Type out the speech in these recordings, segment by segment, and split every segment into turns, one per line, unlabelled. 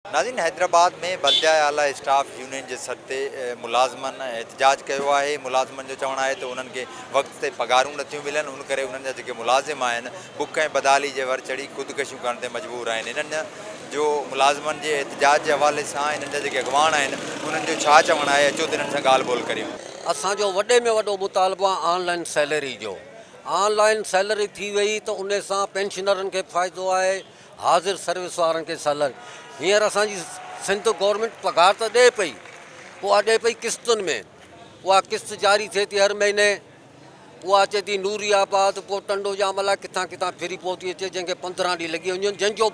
नाज़रीन, हैदराबाद में बल्दिया आला स्टाफ यूनियन के सत्ते मुलाज़मन एहतजाज किया है। मुलाज़मन जो चवण है तो उन्होंने वक्त से पगारूं नथियूं मिलन, उन करे उन्हनि जा जेके मुलाज़िम आहिनि बुक ऐं बदाली जे वर चढ़ी ख़ुदकशियूं करण ते मजबूर आहिनि। इन्हनि जो मुलाज़मन के एहतजाज के हवाले से इन्हनि जा जेके अॻवान आहिनि उन्हनि जो छा चवण आहे, अचो त इन्हनि सां ॻाल्हि ॿोल करियूं।
असांजो वॾे में वॾो मुतालबो आहे ऑनलाइन सैलरी जो। ऑनलाइन सैलरी थी वई तो उन सां पेंशनरनि खे फ़ाइदो आहे, हाज़िर सर्विस वारनि खे सैलरी। हींअर असांजी सिंध गवर्नमेंट पगार तो ॾे पई, उहा ॾे पई किस्तुनि में, उहा किस्त जारी थिए थी हर महीने। उहा अचे थी नूरियाबाद, पोइ टंडो जाम अलाए किथां किथां फिरी पोइ थी अचे, जंहिंखे 15 ॾींहं लॻी वञनि, जंहिंजो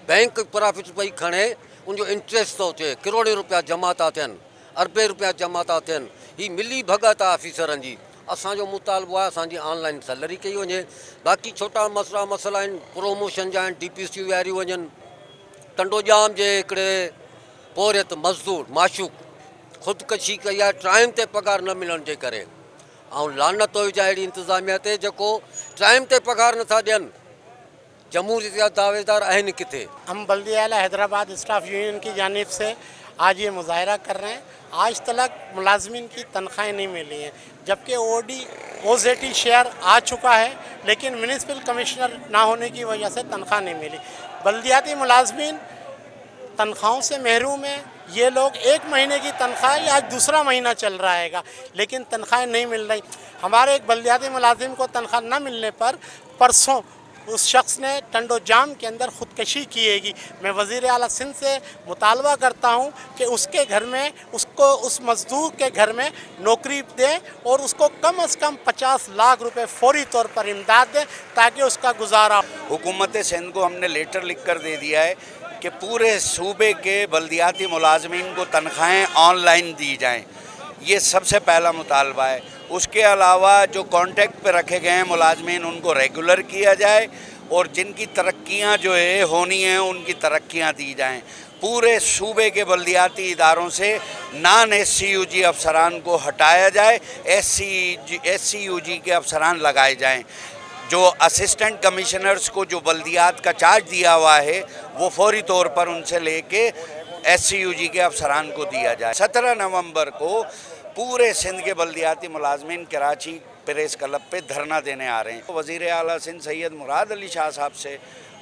बैंक प्रॉफिट पई खणे, उनजो इंट्रस्ट थो थिए, करोड़े रुपया जमा था थियनि, अरबे रुपया जमा था थियनि। ही मिली भगत आहे ऑफिसरनि जी। असांजो मुतालबो आहे असांजी ऑनलाइन सैलरी कई वञे। बाक़ी छोटा मसला आहिनि, प्रोमोशन जा आहिनि, DPC विहारियूं वञनि। टंडोजाम जे हिकिड़े पोरियत मज़दूर माशूक ख़ुदकशी कई आहे टाइम ते पगार न मिलण जे करे। ऐं लानत हुजे अहिड़ी इंतिज़ामिया ते जेको टाइम ते पगार नथा ॾियनि। जमहूरियत जा दावेदार आहिनि किथे।
हम बल्दिया आला हैदराबाद स्टाफ यूनियन की जानिब से आज ये मुजाहरा कर रहे हैं। आज तक मुलाजमीन की तनख्वाहें नहीं मिली हैं, जबकि OZT शेयर आ चुका है, लेकिन म्यूनिसिपल कमिश्नर ना होने की वजह से तनख्वाह नहीं मिली। बल्दियाती मुलाजमीन तनख्वाहों से महरूम है। ये लोग एक महीने की तनख्वाह आज दूसरा महीना चल रहा है, लेकिन तनख्वाहें नहीं मिल रही। हमारे एक बल्दियाती मुलाजिम को तनख्वाह न मिलने पर परसों उस शख्स ने टंडो जाम के अंदर ख़ुदकशी किएगी। मैं वज़ीर आला सिंध से मुतालबा करता हूँ कि उसके घर में उस मज़दूर के घर में नौकरी दें और उसको कम से कम 50 लाख रुपए फौरी तौर पर इमदाद दें ताकि उसका गुजारा।
हुकूमत सिंध को हमने लेटर लिख कर दे दिया है कि पूरे सूबे के बल्दियाती मुलाजमीन को तनख्वाहें ऑनलाइन दी जाएँ। ये सबसे पहला मुतालबा है। उसके अलावा जो कॉन्ट्रैक्ट पे रखे गए हैं मुलाजमीन, उनको रेगुलर किया जाए और जिनकी तरक्कियां जो है होनी हैं उनकी तरक्कियां दी जाएं। पूरे सूबे के बल्दियाती इदारों से नॉन SCUG अफसरान को हटाया जाए, SCUG के अफसरान लगाए जाएं। जो असिस्टेंट कमिश्नर्स को जो बल्दियात का चार्ज दिया हुआ है वो फौरी तौर पर उनसे लेके SCUG के अफसरान को दिया जाए। 17 नवंबर को पूरे सिंध के बल्दियाती मुलाजमीन कराची प्रेस क्लब पे धरना देने आ रहे हैं। वज़ीर आला सिंध सैयद मुराद अली शाह साहब से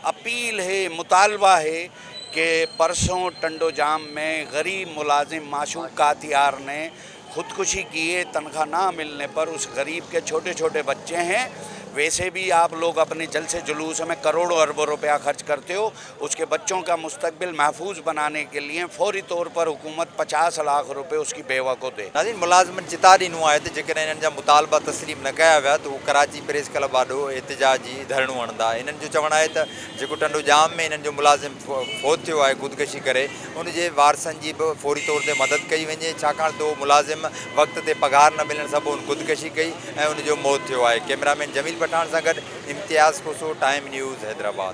अपील है, मुतालबा है कि परसों टंडो जाम में गरीब मुलाजिम माशूक कातियार ने ख़ुदकुशी की है। तनख्वाह ना मिलने पर उस गरीब के छोटे छोटे बच्चे हैं। वैसे भी आप लोग अपने जलसे जुलूस में करोड़ों अरबों रुपया खर्च करते हो, उसके बच्चों का मुस्तकबिल महफूज बनाने के लिए फौरी तौर पर हुकूमत 50 लाख रुपए उसकी बेवा को दे।
नाज़रीन, मुलाज़मन चिता ॾिनो आहे त जेकॾहिं इन्हनि जा मुतालबा तस्लीम न कया विया त उहो कराची प्रेस क्लब आॾो एहतजाजी धरणो हणंदा। इन्हनि जो चवणु आहे त जेको टंडो जाम में इन्हनि जो मुलाज़िम फ़ौत थियो आहे ख़ुदकशी करे, उनजे वारसनि जी बि फौरी तौर ते मदद कई वञे, छाकाणि त उहो मुलाज़िम वक़्त ते पगार न मिलण सबबु ख़ुदकशी कई ऐं उनजो मौत थियो आहे। कैमरामैन जमील पठान सां गॾु इम्तियाज़ कोसो, टाइम न्यूज़ हैदराबाद।